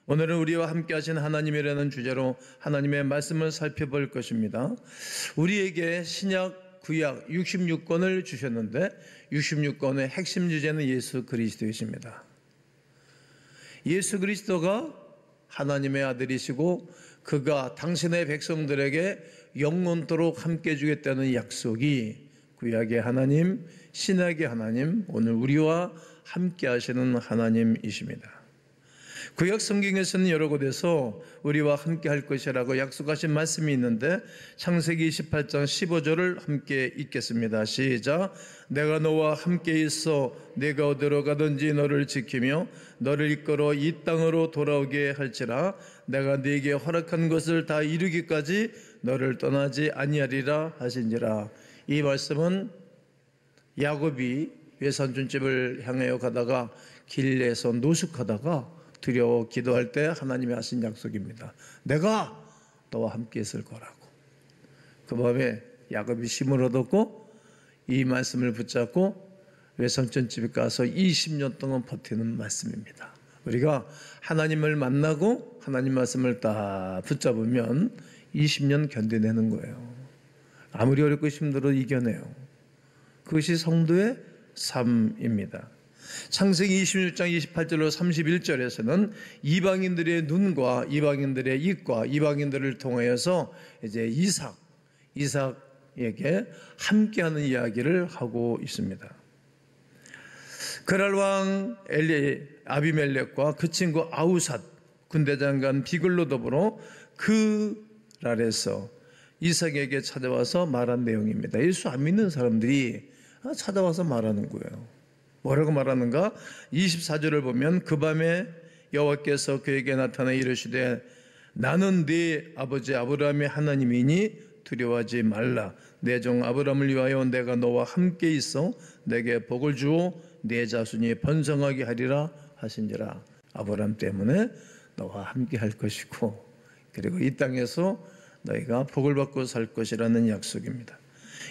오늘은 우리와 함께 하신 하나님이라는 주제로 하나님의 말씀을 살펴볼 것입니다. 우리에게 신약, 구약 66권을 주셨는데 66권의 핵심 주제는 예수 그리스도이십니다. 예수 그리스도가 하나님의 아들이시고 그가 당신의 백성들에게 영원토록 함께 해주겠다는 약속이 구약의 하나님, 신약의 하나님, 오늘 우리와 함께 하시는 하나님이십니다. 구약 성경에서는 여러 곳에서 우리와 함께 할 것이라고 약속하신 말씀이 있는데 창세기 28장 15절을 함께 읽겠습니다. 시작. 내가 너와 함께 있어 내가 어디로 가든지 너를 지키며 너를 이끌어 이 땅으로 돌아오게 할지라 내가 네게 허락한 것을 다 이루기까지 너를 떠나지 아니하리라 하신지라. 이 말씀은 야곱이 외삼촌집을 향하여 가다가 길에서 노숙하다가 두려워 기도할 때 하나님이 하신 약속입니다. 내가 너와 함께 있을 거라고. 그 밤에 야곱이 힘을 얻었고 이 말씀을 붙잡고 외삼촌 집에 가서 20년 동안 버티는 말씀입니다. 우리가 하나님을 만나고 하나님 말씀을 딱 붙잡으면 20년 견뎌내는 거예요. 아무리 어렵고 힘들어도 이겨내요. 그것이 성도의 삶입니다. 창세기 26장 28절로 31절에서는 이방인들의 눈과 이방인들의 입과 이방인들을 통하여서 이제 이삭에게 함께하는 이야기를 하고 있습니다. 그랄 왕 아비멜렉과 그 친구 아우삿 군대장관 비글로 더불어 그랄에서 이삭에게 찾아와서 말한 내용입니다. 예수 안 믿는 사람들이 찾아와서 말하는 거예요. 뭐라고 말하는가? 24절을 보면 그 밤에 여호와께서 그에게 나타나 이르시되 나는 네 아버지 아브라함의 하나님이니 두려워하지 말라. 내 종 아브라함을 위하여 내가 너와 함께 있어 내게 복을 주어 네 자손이 번성하게 하리라 하신지라. 아브라함 때문에 너와 함께 할 것이고 그리고 이 땅에서 너희가 복을 받고 살 것이라는 약속입니다.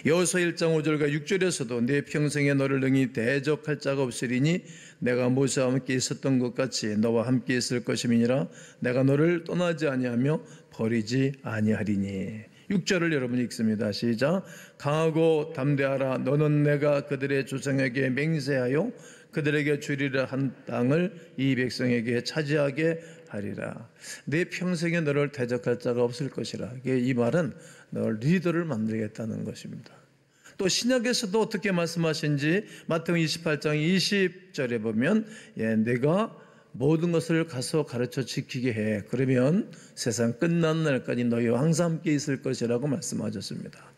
여호수아 1장 5절과 6절에서도 내 평생에 너를 능히 대적할 자가 없으리니 내가 모세와 함께 있었던 것 같이 너와 함께 있을 것임이니라. 내가 너를 떠나지 아니하며 버리지 아니하리니. 6절을 여러분 읽습니다. 시작. 강하고 담대하라. 너는 내가 그들의 조상에게 맹세하여 그들에게 주리라 한 땅을 이 백성에게 차지하게 하리라. 내 평생에 너를 대적할 자가 없을 것이라. 이 말은 너를 리더를 만들겠다는 것입니다. 또 신약에서도 어떻게 말씀하신지 마태복음 28장 20절에 보면 내가 모든 것을 가서 가르쳐 지키게 해. 그러면 세상 끝나는 날까지 너희와 항상 함께 있을 것이라고 말씀하셨습니다.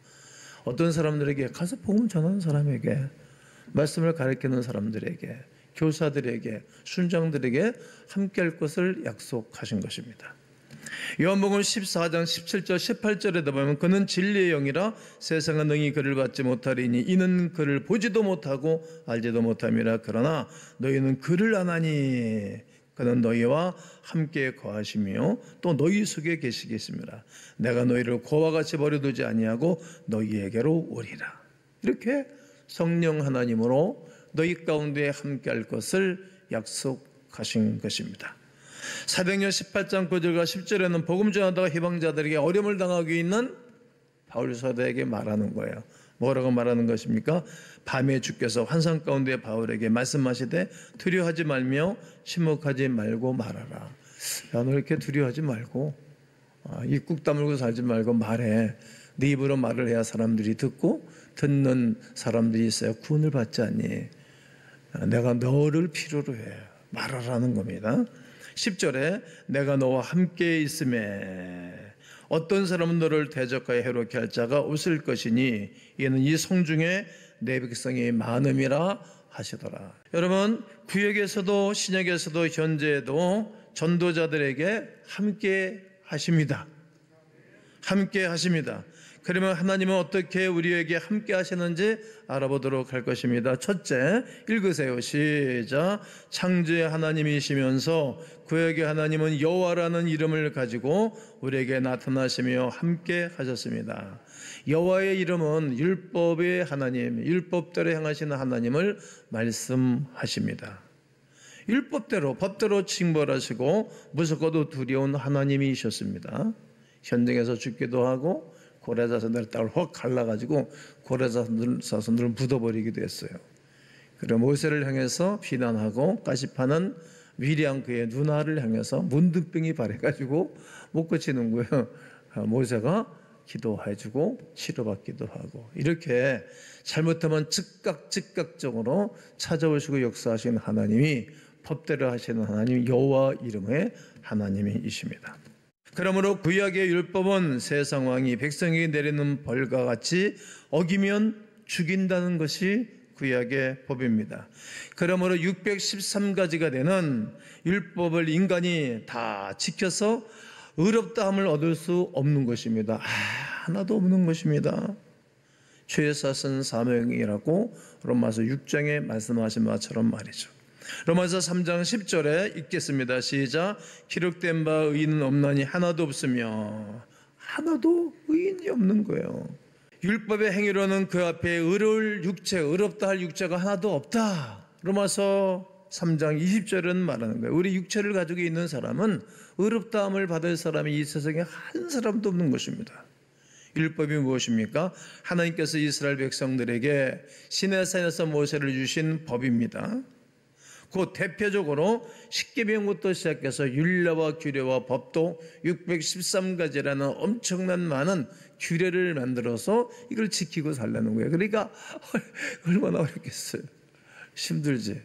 어떤 사람들에게 가서 복음 전하는 사람에게 말씀을 가르치는 사람들에게 교사들에게 순장들에게 함께 할 것을 약속하신 것입니다. 요한복음 14장 17절 18절에도 보면 그는 진리의 영이라 세상은 능히 그를 받지 못하리니 이는 그를 보지도 못하고 알지도 못함이라. 그러나 너희는 그를 아나니 그는 너희와 함께 거하시며 또 너희 속에 계시겠습니다. 내가 너희를 고와 같이 버려두지 아니하고 너희에게로 오리라. 이렇게 성령 하나님으로 너희 가운데 함께 할 것을 약속하신 것입니다. 사도행전 18장 9절과 10절에는 복음 전하다가 희망자들에게 어려움을 당하고 있는 바울 사도에게 말하는 거예요. 뭐라고 말하는 것입니까? 밤에 주께서 환상 가운데 바울에게 말씀하시되 두려워하지 말며 침묵하지 말고 말하라. 야, 너 이렇게 두려워하지 말고 입국 다물고 살지 말고 말해. 네 입으로 말을 해야 사람들이 듣고 듣는 사람들이 있어야 구원을 받지 않니? 내가 너를 필요로 해. 말하라는 겁니다. 10절에 내가 너와 함께 있음에 어떤 사람은 너를 대적하여 해롭게 할 자가 없을 것이니 이는 이 성중에 내 백성이 많음이라 하시더라. 여러분 구약에서도 신약에서도 현재에도 전도자들에게 함께 하십니다. 함께 하십니다. 그러면 하나님은 어떻게 우리에게 함께 하시는지 알아보도록 할 것입니다. 첫째, 읽으세요. 시작. 창조의 하나님이시면서 구약의 하나님은 여호와라는 이름을 가지고 우리에게 나타나시며 함께 하셨습니다. 여호와의 이름은 율법의 하나님, 율법대로 행하시는 하나님을 말씀하십니다. 율법대로 법대로 징벌하시고 무섭고도 두려운 하나님이셨습니다. 현장에서 죽기도 하고 고레자손들 땅을 확 갈라가지고 고레자손들을 묻어버리기도 했어요. 그리고 모세를 향해서 비난하고 가시파는 위리한 그의 누나를 향해서 문둥병이 발해가지고 못 고치는 거예요. 모세가 기도해주고 치료받기도 하고, 이렇게 잘못하면 즉각적으로 찾아오시고 역사하시는 하나님이 법대로 하시는 하나님 여호와 이름의 하나님이십니다. 그러므로 구약의 율법은 세상 왕이 백성에게 내리는 벌과 같이 어기면 죽인다는 것이 구약의 법입니다. 그러므로 613가지가 되는 율법을 인간이 다 지켜서 의롭다함을 얻을 수 없는 것입니다. 하나도 없는 것입니다. 죄사 쓴 사명이라고 로마서 6장에 말씀하신 바처럼 말이죠. 로마서 3장 10절에 읽겠습니다. 시작. 기록된 바 의인은 없나니 하나도 없으며, 하나도 의인이 없는 거예요. 율법의 행위로는 그 앞에 의로울 육체, 의롭다 할 육체가 하나도 없다. 로마서 3장 20절은 말하는 거예요. 우리 육체를 가지고 있는 사람은 의롭다함을 받을 사람이 이 세상에 한 사람도 없는 것입니다. 율법이 무엇입니까? 하나님께서 이스라엘 백성들에게 시내산에서 모세를 주신 법입니다. 그 대표적으로 십계명부터 시작해서 율례와 규례와 법도 613가지라는 엄청난 많은 규례를 만들어서 이걸 지키고 살라는 거예요. 그러니까 얼마나 어렵겠어요. 힘들지.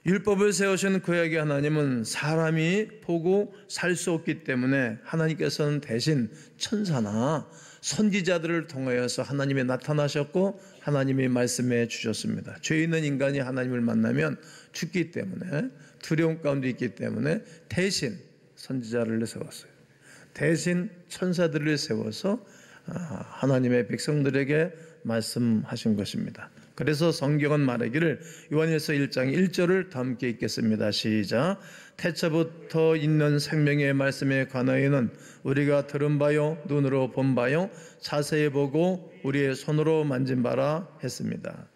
율법을 세우신 구약의 하나님은 사람이 보고 살 수 없기 때문에 하나님께서는 대신 천사나 선지자들을 통하여서 하나님이 나타나셨고 하나님이 말씀해 주셨습니다. 죄 있는 인간이 하나님을 만나면 죽기 때문에, 두려움 가운데 있기 때문에 대신 선지자를 세웠어요. 대신 천사들을 세워서 하나님의 백성들에게 말씀하신 것입니다. 그래서 성경은 말하기를, 요한일서 1장 1절을 다 함께 읽겠습니다. 시작. 태초부터 있는 생명의 말씀에 관하여는 우리가 들은 바요 눈으로 본 바요 자세히 보고 우리의 손으로 만진 바라 했습니다.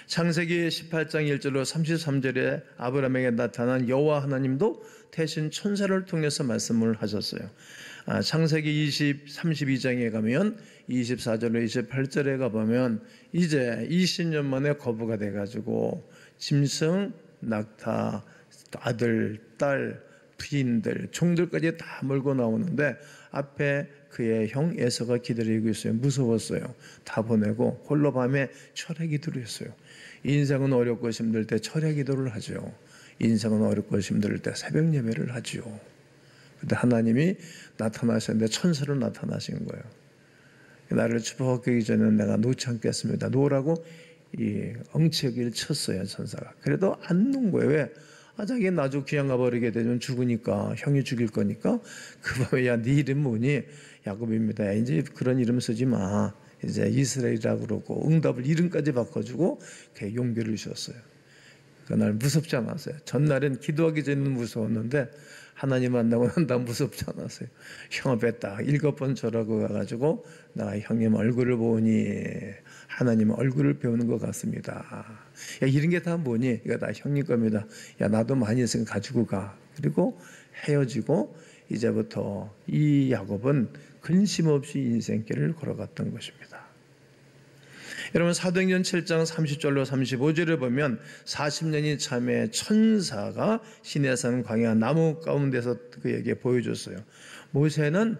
창세기 18장 1절로 33절에 아브라함에게 나타난 여호와 하나님도 대신 천사를 통해서 말씀을 하셨어요. 창세기 32장에 가면 24절로 28절에 가보면 이제 20년 만에 거부가 돼가지고 짐승, 낙타, 아들, 딸, 부인들, 종들까지 다 몰고 나오는데 앞에 그의 형 에서가 기다리고 있어요. 무서웠어요. 다 보내고 홀로 밤에 철야 기도를 했어요. 인생은 어렵고 힘들 때 철야 기도를 하죠. 인생은 어렵고 힘들 때 새벽 예배를 하죠. 그때 하나님이 나타나셨는데 천사로 나타나신 거예요. 나를 축복하기 전에 내가 놓지 않겠습니다. 놓으라고 이 엉치기를 쳤어요, 천사가. 그래도 안 놓은 거예요. 왜? 자기 나중 귀양 가버리게 되면 죽으니까, 형이 죽일 거니까. 그 밤에 야, 네 이름 뭐니? 야곱입니다. 이제 그런 이름 쓰지 마. 이제 이스라엘이라고 그러고 응답을 이름까지 바꿔주고 그 용기를 주셨어요. 그날 무섭지 않았어요. 전날엔 기도하기 전에는 무서웠는데 하나님 만나고 난 다음 무섭지 않았어요. 형 앞에 딱 7번 절하고 가가지고 나 형님 얼굴을 보니 하나님 얼굴을 배우는 것 같습니다. 야, 이런 게 다 뭐니? 이거 다 형님 겁니다. 야, 나도 많이 있으면 가지고 가. 그리고 헤어지고 이제부터 이 야곱은 근심 없이 인생길을 걸어갔던 것입니다. 여러분, 사도행전 7장 30절로 35절을 보면 40년이 참에 천사가 시내산 광야 나무 가운데서 그에게 보여줬어요. 모세는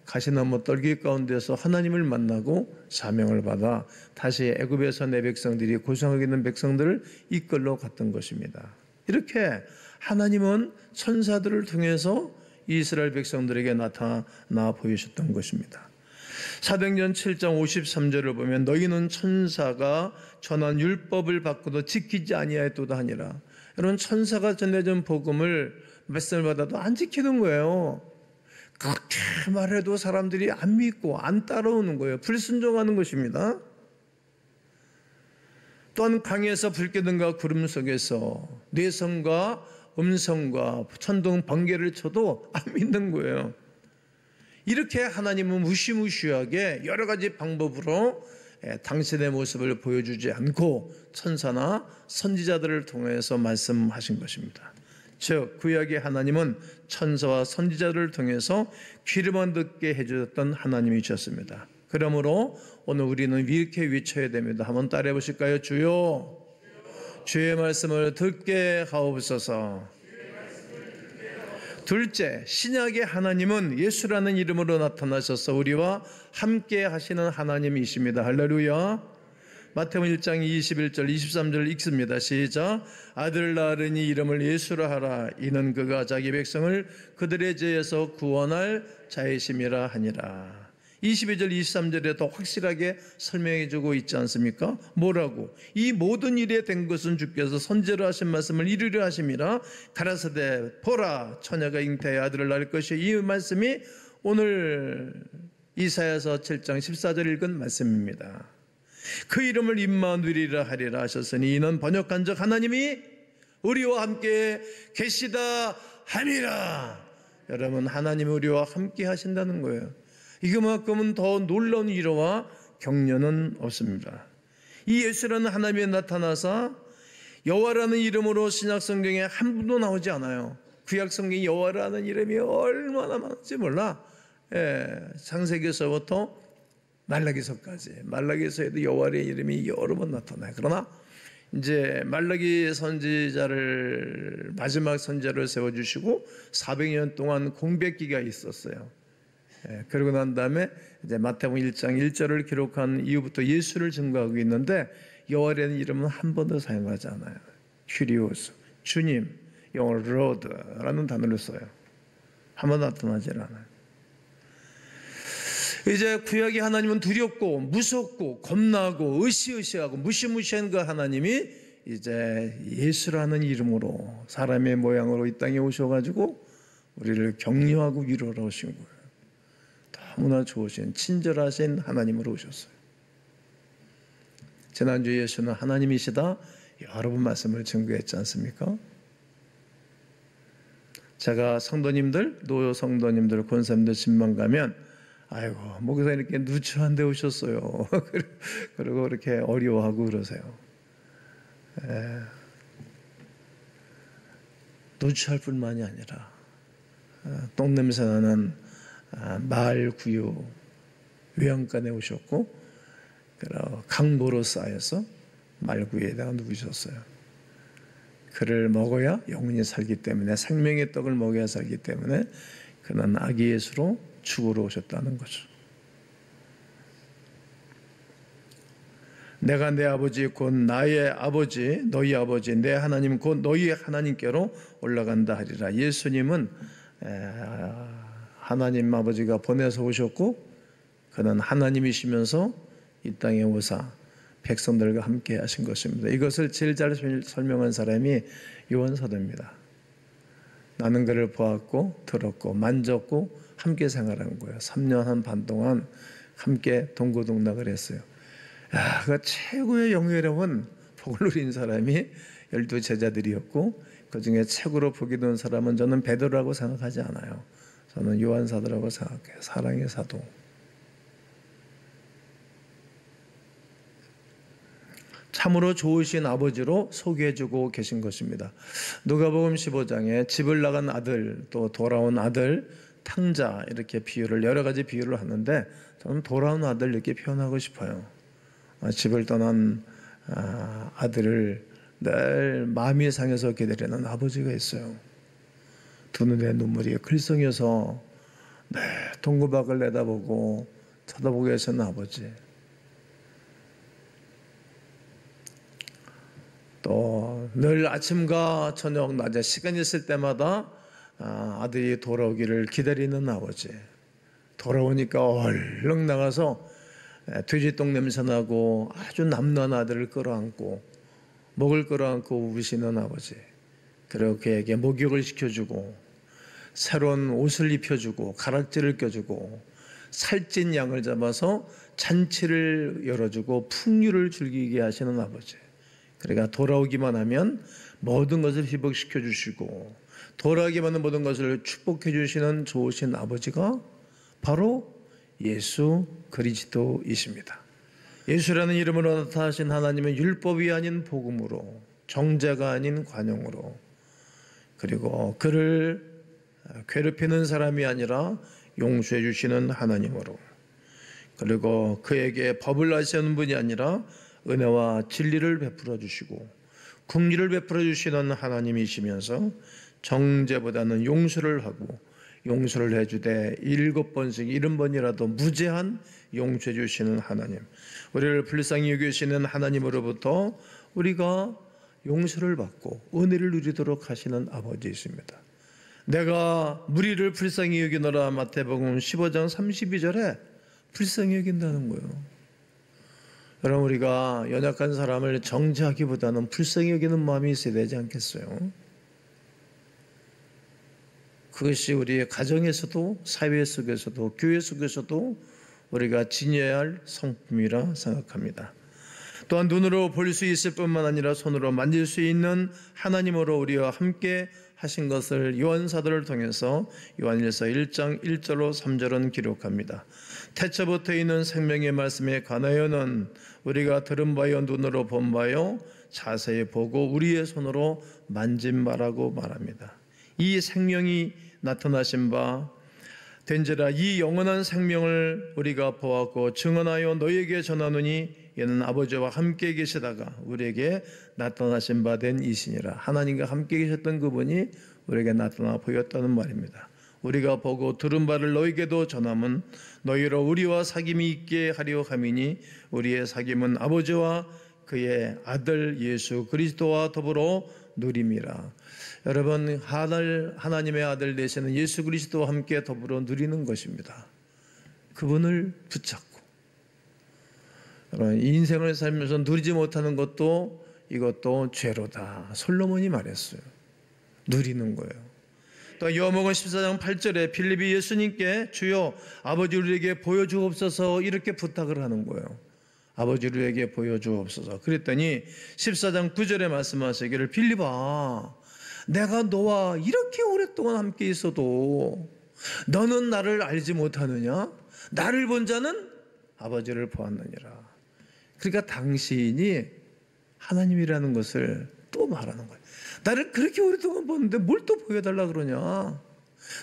가시나무 떨기 가운데서 하나님을 만나고 사명을 받아 다시 애굽에서 내 백성들이 고생하고 있는 백성들을 이끌러 갔던 것입니다. 이렇게 하나님은 천사들을 통해서 이스라엘 백성들에게 나타나 보이셨던 것입니다. 사도행전 7장 53절을 보면 너희는 천사가 전한 율법을 받고도 지키지 아니하였도다 하니라. 여러분, 천사가 전해준 복음을 말씀을 받아도 안 지키는 거예요. 그렇게 말해도 사람들이 안 믿고 안 따라오는 거예요. 불순종하는 것입니다. 또한 강에서 불기둥과 구름 속에서 뇌성과 음성과 천둥 번개를 쳐도 안 믿는 거예요. 이렇게 하나님은 무시무시하게 여러 가지 방법으로 당신의 모습을 보여주지 않고 천사나 선지자들을 통해서 말씀하신 것입니다. 즉 구약의 하나님은 천사와 선지자들을 통해서 귀로만 듣게 해주셨던 하나님이셨습니다. 그러므로 오늘 우리는 이렇게 외쳐야 됩니다. 한번 따라해 보실까요? 주여, 주의 말씀을 듣게 하옵소서. 둘째, 신약의 하나님은 예수라는 이름으로 나타나셔서 우리와 함께 하시는 하나님이십니다. 할렐루야. 마태복음 1장 21절 23절 읽습니다. 시작. 아들 낳으니 이름을 예수라 하라. 이는 그가 자기 백성을 그들의 죄에서 구원할 자이심이라 하니라. 22절 23절에 더 확실하게 설명해 주고 있지 않습니까? 뭐라고? 이 모든 일에 된 것은 주께서 선지자로 하신 말씀을 이루려 하심이라. 가라사대 보라 처녀가 잉태하여 아들을 낳을 것이. 이 말씀이 오늘 이사야서 7장 14절 읽은 말씀입니다. 그 이름을 임마누엘이라 하리라 하셨으니 이는 번역한 적 하나님이 우리와 함께 계시다 함이라. 여러분, 하나님이 우리와 함께 하신다는 거예요. 이거만큼은 더 놀라운 위로와 격려는 없습니다. 이 예수라는 하나님이 나타나서 여호와라는 이름으로 신약 성경에 한 분도 나오지 않아요. 구약 성경에 여호와라는 이름이 얼마나 많은지 몰라. 창세기서부터 말라기서까지, 말라기서에도 여호와의 이름이 여러 번 나타나요. 그러나 이제 말라기 선지자를 마지막 선지자를 세워주시고 400년 동안 공백기가 있었어요. 그러고 난 다음에 이제 마태복음 1장 1절을 기록한 이후부터 예수를 증거하고 있는데 여호와라는 이름은 한 번도 사용하지 않아요. 큐리오스, 주님, 영어로 로드라는 단어를 써요. 한 번도 나타나지 않아요. 이제 구약의 하나님은 두렵고 무섭고 겁나고 으시으시하고 무시무시한 그 하나님이 이제 예수라는 이름으로 사람의 모양으로 이 땅에 오셔가지고 우리를 격려하고 위로하러 오신 거예요. 너무나 좋으신 친절하신 하나님으로 오셨어요. 지난주에 예수는 하나님이시다 여러 번 말씀을 증거했지 않습니까? 제가 성도님들, 노 성도님들, 권사님들 집만 가면 아이고 목사님 이렇게 누추한 데 오셨어요. 그리고 이렇게 어려워하고 그러세요. 누추할 뿐만이 아니라 똥냄새 나는 마을 구유 외양간에 오셨고 강보로 쌓여서 말구유에다가 누우셨어요. 그를 먹어야 영혼이 살기 때문에, 생명의 떡을 먹어야 살기 때문에 그는 아기 예수로 죽으러 오셨다는 거죠. 내가 내 아버지 곧 나의 아버지 너희 아버지 내 하나님 곧 너희 하나님께로 올라간다 하리라. 예수님은 하나님 아버지가 보내서 오셨고 그는 하나님이시면서 이 땅에 오사 백성들과 함께 하신 것입니다. 이것을 제일 잘 설명한 사람이 요한 사도입니다. 나는 그를 보았고 들었고 만졌고 함께 생활한 거예요. 3년 반 동안 함께 동고동락을 했어요. 그 최고의 영예로운 복을 누린 사람이 12 제자들이었고 그 중에 최고로 복이 든 사람은 저는 베드로라고 생각하지 않아요. 저는 요한 사도라고 생각해요. 사랑의 사도. 참으로 좋으신 아버지로 소개해주고 계신 것입니다. 누가복음 15장에 집을 나간 아들, 또 돌아온 아들, 탕자 이렇게 비유를 여러 가지 비유를 하는데 저는 돌아온 아들 이렇게 표현하고 싶어요. 집을 떠난 아들을 늘 마음이 상해서 기다리는 아버지가 있어요. 두 눈에 눈물이 글썽여서 동구박을 내다보고 쳐다보고 계시는 아버지. 또 늘 아침과 저녁 낮에 시간 있을 때마다 아들이 돌아오기를 기다리는 아버지. 돌아오니까 얼른 나가서 돼지똥 냄새 나고 아주 남는 아들을 끌어안고 목을 끌어안고 우시는 아버지. 그리고 그에게 목욕을 시켜주고 새로운 옷을 입혀주고 가락지를 껴주고 살찐 양을 잡아서 잔치를 열어주고 풍류를 즐기게 하시는 아버지. 그러니까 돌아오기만 하면 모든 것을 회복시켜 주시고 돌아오기만 하는 모든 것을 축복해 주시는 좋으신 아버지가 바로 예수 그리스도이십니다. 예수라는 이름으로 나타나신 하나님은 율법이 아닌 복음으로, 정죄가 아닌 관용으로, 그리고 그를 괴롭히는 사람이 아니라 용서해 주시는 하나님으로, 그리고 그에게 법을 하시는 분이 아니라 은혜와 진리를 베풀어 주시고 긍휼을 베풀어 주시는 하나님이시면서 정죄보다는 용서를 하고 용서를 해주되 7번씩 70번이라도 무제한 용서해 주시는 하나님, 우리를 불쌍히 여기시는 하나님으로부터 우리가 용서를 받고 은혜를 누리도록 하시는 아버지이십니다. 내가 무리를 불쌍히 여기노라, 마태복음 15장 32절에 불쌍히 여긴다는 거예요. 여러분, 우리가 연약한 사람을 정죄하기보다는 불쌍히 여기는 마음이 있어야 되지 않겠어요? 그것이 우리의 가정에서도, 사회 속에서도, 교회 속에서도 우리가 지녀야 할 성품이라 생각합니다. 또한 눈으로 볼 수 있을 뿐만 아니라 손으로 만질 수 있는 하나님으로 우리와 함께 하신 것을 요한사도를 통해서 요한일서 1장 1절로 3절은 기록합니다. 태초부터 있는 생명의 말씀에 관하여는 우리가 들은 바요 눈으로 본 바요 자세히 보고 우리의 손으로 만진 바라고 말합니다. 이 생명이 나타나신 바 된지라 이 영원한 생명을 우리가 보았고 증언하여 너희에게 전하노니 이는 아버지와 함께 계시다가 우리에게 나타나신 바 된 이시니라. 하나님과 함께 계셨던 그분이 우리에게 나타나 보였다는 말입니다. 우리가 보고 들은 바를 너희에게도 전함은 너희로 우리와 사귐이 있게 하려 함이니 우리의 사귐은 아버지와 그의 아들 예수 그리스도와 더불어 누림이라. 여러분, 하나님의 아들 되시는 예수 그리스도와 함께 더불어 누리는 것입니다. 그분을 붙잡고 여러분, 인생을 살면서 누리지 못하는 것도 이것도 죄로다. 솔로몬이 말했어요. 누리는 거예요. 또 요한복음 14장 8절에 빌립이 예수님께 주여 아버지 우리에게 보여주옵소서 이렇게 부탁을 하는 거예요. 아버지 우리에게 보여주옵소서. 그랬더니 14장 9절에 말씀하시기를 빌립아 내가 너와 이렇게 오랫동안 함께 있어도 너는 나를 알지 못하느냐? 나를 본 자는 아버지를 보았느니라. 그러니까 당신이 하나님이라는 것을 또 말하는 거예요. 나를 그렇게 오랫동안 봤는데 뭘 또 보여달라 그러냐?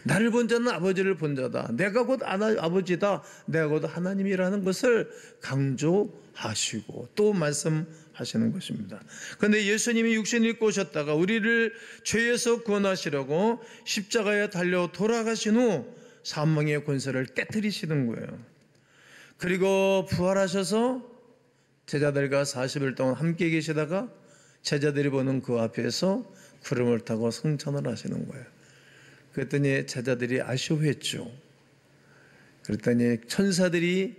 나를 본 자는 아버지를 본 자다. 내가 곧 아버지다. 내가 곧 하나님이라는 것을 강조하시고 또 말씀하시는 것입니다. 그런데 예수님이 육신을 입고 오셨다가 우리를 죄에서 구원하시려고 십자가에 달려 돌아가신 후 사망의 권세를 깨뜨리시는 거예요. 그리고 부활하셔서 제자들과 40일 동안 함께 계시다가 제자들이 보는 그 앞에서 구름을 타고 승천을 하시는 거예요. 그랬더니 제자들이 아쉬워했죠. 그랬더니 천사들이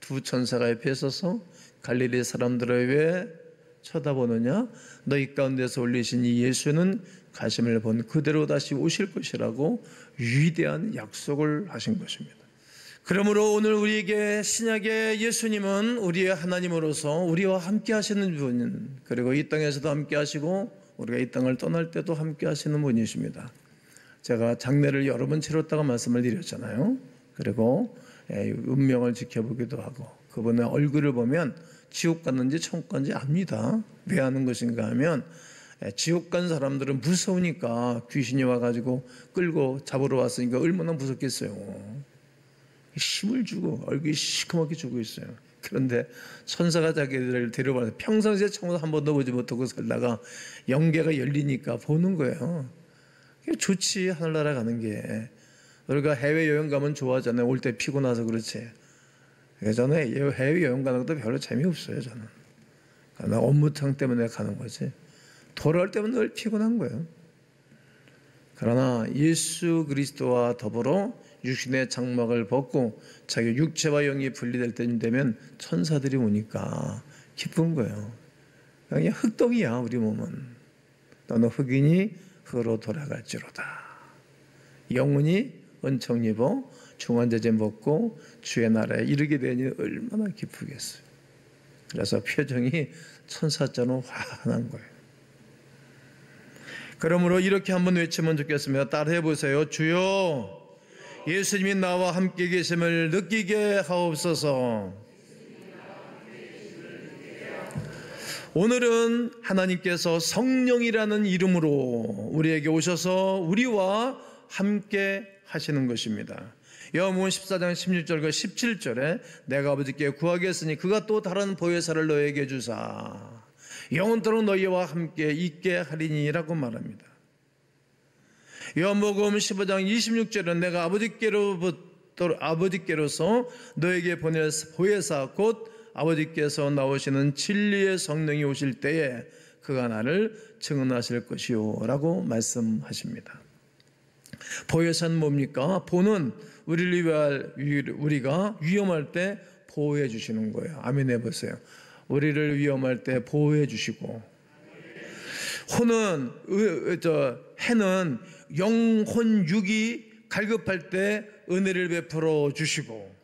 두 천사가 옆에 서서 갈릴리 사람들을 왜 쳐다보느냐? 너희 가운데서 올리신 이 예수는 가심을 본 그대로 다시 오실 것이라고 위대한 약속을 하신 것입니다. 그러므로 오늘 우리에게 신약의 예수님은 우리의 하나님으로서 우리와 함께 하시는 분, 그리고 이 땅에서도 함께 하시고 우리가 이 땅을 떠날 때도 함께 하시는 분이십니다. 제가 장례를 여러 번 치렀다고 말씀을 드렸잖아요. 그리고 운명을 지켜보기도 하고 그분의 얼굴을 보면 지옥 갔는지 천국 갔는지 압니다. 왜 하는 것인가 하면 지옥 간 사람들은 무서우니까 귀신이 와가지고 끌고 잡으러 왔으니까 얼마나 무섭겠어요. 힘을 주고 얼굴이 시커멓게 주고 있어요. 그런데 천사가 자기들을 데려와서 평상시에 천국 한 번도 보지 못하고 살다가 영계가 열리니까 보는 거예요. 좋지, 하늘나라 가는 게. 우리가 해외여행 가면 좋아하잖아요. 올 때 피곤해서 그렇지. 저는 해외여행 가는 것도 별로 재미없어요. 저는 나 업무상 때문에 가는 거지. 돌아올 때면 늘 피곤한 거예요. 그러나 예수 그리스도와 더불어 육신의 장막을 벗고 자기 육체와 영이 분리될 때쯤 되면 천사들이 오니까 기쁜 거예요. 그냥 흙덩이야 우리 몸은. 너는 흙이니 흙으로 돌아갈지로다. 영혼이 은총 입어 중환자재 벗고 주의 나라에 이르게 되니 얼마나 기쁘겠어요. 그래서 표정이 천사처럼 환한 거예요. 그러므로 이렇게 한번 외치면 좋겠습니다. 따라해 보세요. 주여 예수님이 나와 함께 계심을 느끼게 하옵소서. 오늘은 하나님께서 성령이라는 이름으로 우리에게 오셔서 우리와 함께 하시는 것입니다. 요한복음 14장 16절과 17절에 내가 아버지께 구하겠으니 그가 또 다른 보혜사를 너에게 주사 영원토록 너희와 함께 있게 하리니라고 말합니다. 요한복음 15장 26절은 내가 아버지께로서 너에게 보낼 보혜사 곧 아버지께서 나오시는 진리의 성령이 오실 때에 그가 나를 증언하실 것이요 라고 말씀하십니다. 보혜사는 뭡니까? 보는 우리가 위험할 때 보호해 주시는 거예요. 아멘 해보세요. 우리를 위험할 때 보호해 주시고, 해는 영혼 육이 갈급할 때 은혜를 베풀어 주시고,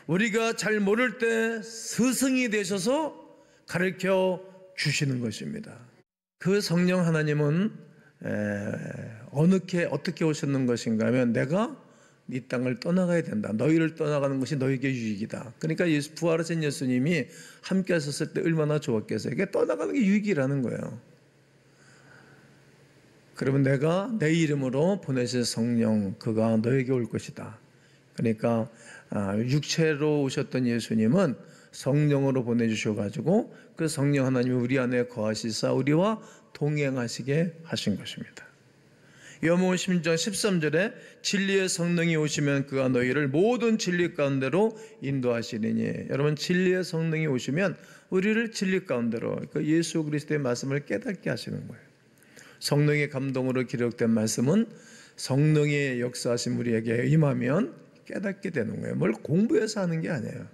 우리가 잘 모를 때 스승이 되셔서 가르쳐 주시는 것입니다. 그 성령 하나님은 어떻게 오셨는 것인가 하면 내가 이 땅을 떠나가야 된다. 너희를 떠나가는 것이 너희에게 유익이다. 그러니까 부활하신 예수님이 함께 하셨을 때 얼마나 좋았겠어요. 이게 떠나가는 게 유익이라는 거예요. 그러면 내가 내 이름으로 보내실 성령 그가 너에게 올 것이다. 그러니까 육체로 오셨던 예수님은 성령으로 보내주셔가지고 그 성령 하나님이 우리 안에 거하시사 우리와 동행하시게 하신 것입니다. 요한복음 16장 13절에 진리의 성령이 오시면 그가 너희를 모든 진리 가운데로 인도하시리니, 여러분 진리의 성령이 오시면 우리를 진리 가운데로 그 예수 그리스도의 말씀을 깨닫게 하시는 거예요. 성령의 감동으로 기록된 말씀은 성령의 역사하신 우리에게 임하면 깨닫게 되는 거예요. 뭘 공부해서 하는 게 아니에요.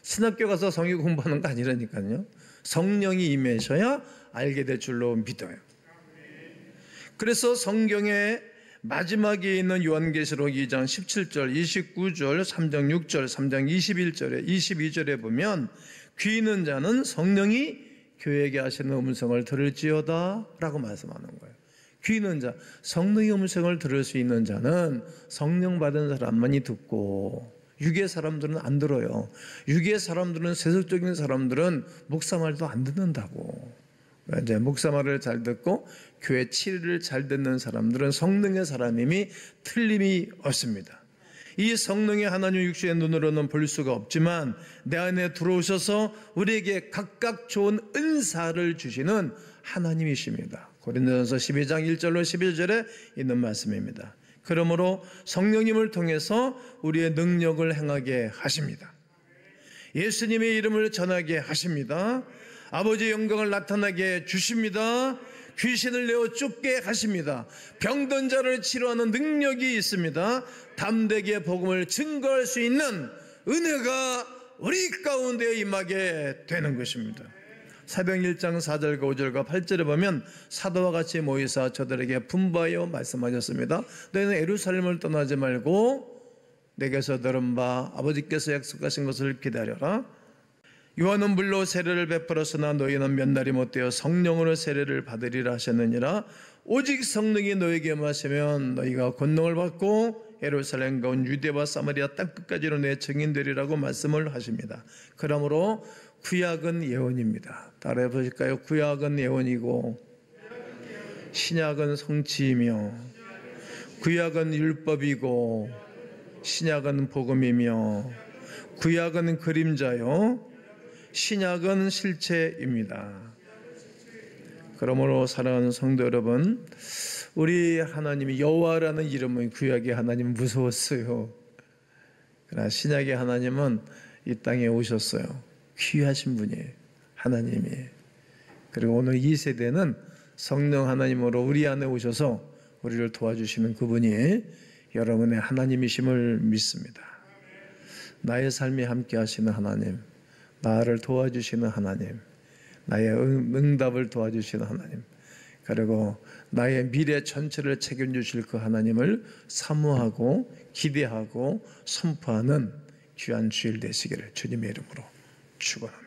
신학교 가서 성경 공부하는 거 아니라니까요. 성령이 임하셔야 알게 될 줄로 믿어요. 그래서 성경의 마지막에 있는 요한계시록 2장 17절, 29절, 3장 6절, 3장 21절에 22절에 보면 귀 있는 자는 성령이 교회에게 하시는 음성을 들을지어다 라고 말씀하는 거예요. 귀 있는 자, 성령의 음성을 들을 수 있는 자는 성령 받은 사람만이 듣고, 육의 사람들은 안 들어요. 육의 사람들은, 세속적인 사람들은 목사 말도 안 듣는다고. 이제 목사 말을 잘 듣고 교회 치리를 잘 듣는 사람들은 성령의 사람임이 틀림이 없습니다. 이 성령의 하나님 육신의 눈으로는 볼 수가 없지만 내 안에 들어오셔서 우리에게 각각 좋은 은사를 주시는 하나님이십니다. 고린도전서 12장 1절로 11절에 있는 말씀입니다. 그러므로 성령님을 통해서 우리의 능력을 행하게 하십니다. 예수님의 이름을 전하게 하십니다. 아버지의 영광을 나타나게 주십니다. 귀신을 내어 쫓게 하십니다. 병든 자를 치료하는 능력이 있습니다. 담대게 복음을 증거할 수 있는 은혜가 우리 가운데 임하게 되는 것입니다. 사도행 1장 4절과 5절과 8절에 보면 사도와 같이 모이사 저들에게 분부하여 말씀하셨습니다. 너희는 예루살렘을 떠나지 말고 내게서 들은 바 아버지께서 약속하신 것을 기다려라. 요한은 물로 세례를 베풀었으나 너희는 몇 날이 못되어 성령으로 세례를 받으리라 하셨느니라. 오직 성령이 너에게 임하시면 너희가 권능을 받고 예루살렘과 온 유대와 사마리아 땅끝까지로 내 증인되리라고 말씀을 하십니다. 그러므로 구약은 예언입니다. 따라해 보실까요? 구약은 예언이고 신약은 성취이며, 구약은 율법이고 신약은 복음이며, 구약은 그림자요 신약은 실체입니다. 그러므로 사랑하는 성도 여러분, 우리 하나님이 여호와라는 이름은 구약의 하나님 무서웠어요. 그러나 신약의 하나님은 이 땅에 오셨어요. 귀하신 분이에요. 하나님이. 그리고 오늘 이 세대는 성령 하나님으로 우리 안에 오셔서 우리를 도와주시는 그분이 여러분의 하나님이심을 믿습니다. 나의 삶에 함께 하시는 하나님, 나를 도와주시는 하나님, 나의 응답을 도와주시는 하나님, 그리고 나의 미래 전체를 책임주실 그 하나님을 사모하고 기대하고 선포하는 귀한 주일 되시기를 주님의 이름으로 축원합니다.